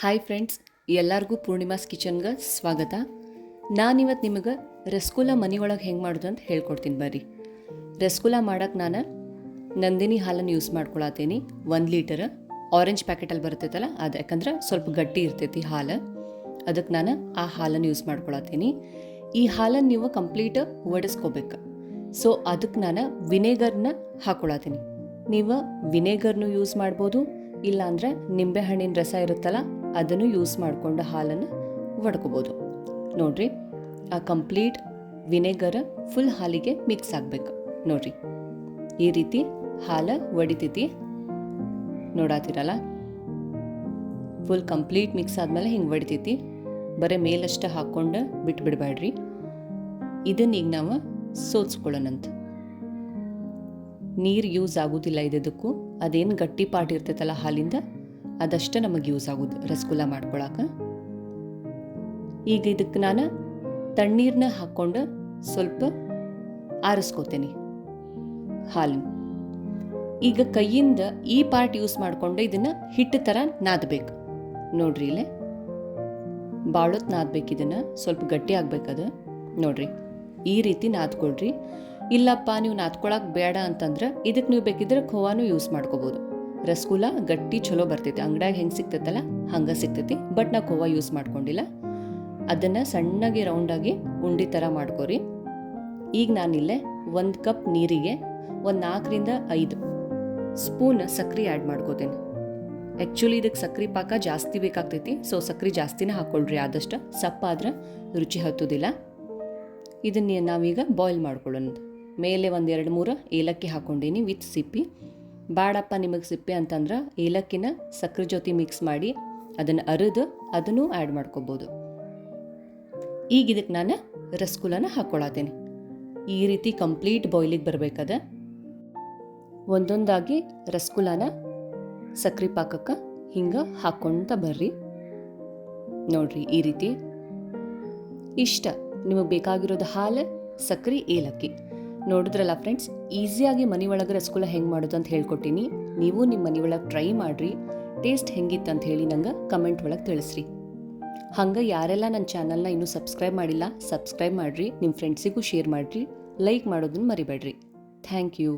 Hi friends, ಎಲ್ಲರಿಗೂ ಪೂರ್ಣಿಮಾಸ್ ಕಿಚನ್ಗೆ ಸ್ವಾಗತ. ನಾನಿವತ್ತು ನಿಮಗೆ ರಸಗುಲ್ಲ ಮನೆ ಒಳಗೆ ಹೆಂಗೆ ಮಾಡೋದು ಅಂತ ಹೇಳ್ಕೊಡ್ತೀನಿ ಬರ್ರಿ. ರಸಗುಲ್ಲ ಮಾಡೋಕೆ ನಾನು ನಂದಿನಿ ಹಾಲನ್ನು ಯೂಸ್ ಮಾಡ್ಕೊಳತ್ತೀನಿ. 1 ಲೀಟರ್ ಆರೆಂಜ್ ಪ್ಯಾಕೆಟಲ್ಲಿ ಬರ್ತೈತಲ್ಲ ಅದು, ಯಾಕಂದ್ರೆ ಸ್ವಲ್ಪ ಗಟ್ಟಿ ಇರ್ತೈತಿ ಹಾಲು, ಅದಕ್ಕೆ ನಾನು ಆ ಹಾಲನ್ನು ಯೂಸ್ ಮಾಡ್ಕೊಳತ್ತೀನಿ. ಈ ಹಾಲನ್ನು ನೀವು ಕಂಪ್ಲೀಟ್ ಒಡಿಸ್ಕೋಬೇಕು. ಸೊ ಅದಕ್ಕೆ ನಾನು ವಿನೆಗರ್ನ ಹಾಕ್ಕೊಳತ್ತೀನಿ. ನೀವು ವಿನೆಗರ್ನು ಯೂಸ್ ಮಾಡ್ಬೋದು, ಇಲ್ಲಾಂದರೆ ನಿಂಬೆಹಣ್ಣಿನ ರಸ ಇರುತ್ತಲ್ಲ ಅದನ್ನು ಯೂಸ್ ಮಾಡಿಕೊಂಡು ಹಾಲನ್ನು ಒಡ್ಕೋಬೋದು. ನೋಡಿರಿ, ಆ ಕಂಪ್ಲೀಟ್ ವಿನೆಗರ್ ಫುಲ್ ಹಾಲಿಗೆ ಮಿಕ್ಸ್ ಆಗಬೇಕು. ನೋಡಿರಿ, ಈ ರೀತಿ ಹಾಲು ಒಡಿತೈತಿ, ನೋಡಾತಿರಲ್ಲ. ಫುಲ್ ಕಂಪ್ಲೀಟ್ ಮಿಕ್ಸ್ ಆದಮೇಲೆ ಹಿಂಗೆ ಒಡಿತೈತಿ. ಬರೀ ಮೇಲಷ್ಟು ಹಾಕ್ಕೊಂಡು ಬಿಟ್ಬಿಡ್ಬೇಡ್ರಿ. ಇದನ್ನೀಗ ನಾವು ಸೋತ್ಸ್ಕೊಳ್ಳೋಣಂತ. ನೀರು ಯೂಸ್ ಆಗೋದಿಲ್ಲ ಇದಕ್ಕೂ. ಅದೇನು ಗಟ್ಟಿ ಪಾಟ್ ಇರ್ತೈತಲ್ಲ ಹಾಲಿಂದ, ಅದಷ್ಟೇ ನಮಗೆ ಯೂಸ್ ಆಗೋದು ರಸಗುಲ್ಲ ಮಾಡ್ಕೊಳಕ್ಕೆ. ಈಗ ಇದಕ್ಕೆ ನಾನು ತಣ್ಣೀರನ್ನ ಹಾಕ್ಕೊಂಡು ಸ್ವಲ್ಪ ಆರಿಸ್ಕೋತೀನಿ ಹಾಲು. ಈಗ ಕೈಯಿಂದ ಈ ಪಾರ್ಟ್ ಯೂಸ್ ಮಾಡಿಕೊಂಡು ಇದನ್ನು ಹಿಟ್ಟು ಥರ ನಾದಬೇಕು. ನೋಡ್ರಿ, ಇಲ್ಲೇ ಬಾಳೊತ್ತು ನಾದಬೇಕು. ಇದನ್ನು ಸ್ವಲ್ಪ ಗಟ್ಟಿ ಆಗ್ಬೇಕದು. ನೋಡ್ರಿ, ಈ ರೀತಿ ನಾದ್ಕೊಳ್ರಿ. ಇಲ್ಲಪ್ಪ ನೀವು ನಾದ್ಕೊಳಕ್ಕೆ ಬೇಡ ಅಂತಂದ್ರೆ ಇದಕ್ಕೆ ನೀವು ಬೇಕಿದ್ರೆ ಖೋವಾನು ಯೂಸ್ ಮಾಡ್ಕೋಬೋದು. ರಸಗುಲ್ಲ ಗಟ್ಟಿ ಚಲೋ ಬರ್ತೈತಿ, ಅಂಗಡಿಯಾಗ ಹೆಂಗೆ ಸಿಗ್ತೈತಲ್ಲ ಹಂಗೆ ಸಿಗ್ತೈತಿ. ಬಟ್ ನಾವು ಖೋವಾ ಯೂಸ್ ಮಾಡ್ಕೊಂಡಿಲ್ಲ. ಅದನ್ನು ಸಣ್ಣಗೆ ರೌಂಡಾಗಿ ಉಂಡೆ ಥರ ಮಾಡ್ಕೊರಿ. ಈಗ ನಾನಿಲ್ಲೇ 1 ಕಪ್ ನೀರಿಗೆ 4ರಿಂದ 5 ಸ್ಪೂನ್ ಸಕ್ಕರೆ ಆ್ಯಡ್ ಮಾಡ್ಕೋತೀನಿ. ಆ್ಯಕ್ಚುಲಿ ಇದಕ್ಕೆ ಸಕ್ಕರೆ ಪಾಕ ಜಾಸ್ತಿ ಬೇಕಾಗ್ತೈತಿ, ಸೊ ಸಕ್ಕರೆ ಜಾಸ್ತಿನೇ ಹಾಕ್ಕೊಳ್ರಿ. ಆದಷ್ಟು ಸಪ್ಪಾದ್ರೆ ರುಚಿ ಹತ್ತೋದಿಲ್ಲ. ಇದನ್ನ ನಾವೀಗ ಬಾಯ್ಲ್ ಮಾಡ್ಕೊಳ್ಳೋಣ. ಮೇಲೆ 1-2-3 ಏಲಕ್ಕಿ ಹಾಕ್ಕೊಂಡೀನಿ ವಿತ್ ಸಿಪ್ಪಿ. ಬಾಡಪ್ಪ ನಿಮಗೆ ಸಿಪ್ಪೆ ಅಂತಂದ್ರೆ ಏಲಕ್ಕಿನ ಸಕ್ಕರೆ ಜೊತೆ ಮಿಕ್ಸ್ ಮಾಡಿ ಅದನ್ನು ಅರೆದು ಅದನ್ನು ಆ್ಯಡ್ ಮಾಡ್ಕೋಬೋದು. ಈಗ ಇದಕ್ಕೆ ನಾನು ರಸಗುಲ್ಲನ ಹಾಕ್ಕೊಳತ್ತೀನಿ. ಈ ರೀತಿ ಕಂಪ್ಲೀಟ್ ಬಾಯ್ಲಿಗೆ ಬರಬೇಕದ. ಒಂದೊಂದಾಗಿ ರಸಗುಲ್ಲನ ಸಕ್ಕರೆ ಪಾಕಕ್ಕೆ ಹಿಂಗೆ ಹಾಕ್ಕೊಂತ ಬರ್ರಿ. ನೋಡ್ರಿ, ಈ ರೀತಿ ಇಷ್ಟ ನಿಮಗೆ ಬೇಕಾಗಿರೋದು ಹಾಲು, ಸಕ್ಕರೆ, ಏಲಕ್ಕಿ. ನೋಡಿದ್ರಲ್ಲ ಫ್ರೆಂಡ್ಸ್, ಈಸಿಯಾಗಿ ಮನೆ ಒಳಗೆ ರಸಗುಲ್ಲ ಹೆಂಗೆ ಮಾಡೋದು ಅಂತ ಹೇಳ್ಕೊಟ್ಟಿನಿ. ನೀವು ನಿಮ್ಮ ಮನೆ ಒಳಗೆ ಟ್ರೈ ಮಾಡಿರಿ. ಟೇಸ್ಟ್ ಹೆಂಗಿತ್ತು ಅಂತ ಹೇಳಿ ನಂಗೆ ಕಮೆಂಟ್ ಒಳಗೆ ತಿಳಿಸ್ರಿ. ಹಂಗೆ ಯಾರೆಲ್ಲ ನನ್ನ ಚಾನಲ್ನ ಇನ್ನೂ ಸಬ್ಸ್ಕ್ರೈಬ್ ಮಾಡಿಲ್ಲ, ಸಬ್ಸ್ಕ್ರೈಬ್ ಮಾಡಿರಿ. ನಿಮ್ಮ ಫ್ರೆಂಡ್ಸಿಗೂ ಶೇರ್ ಮಾಡಿರಿ. ಲೈಕ್ ಮಾಡೋದನ್ನು ಮರಿಬೇಡ್ರಿ. Thank you.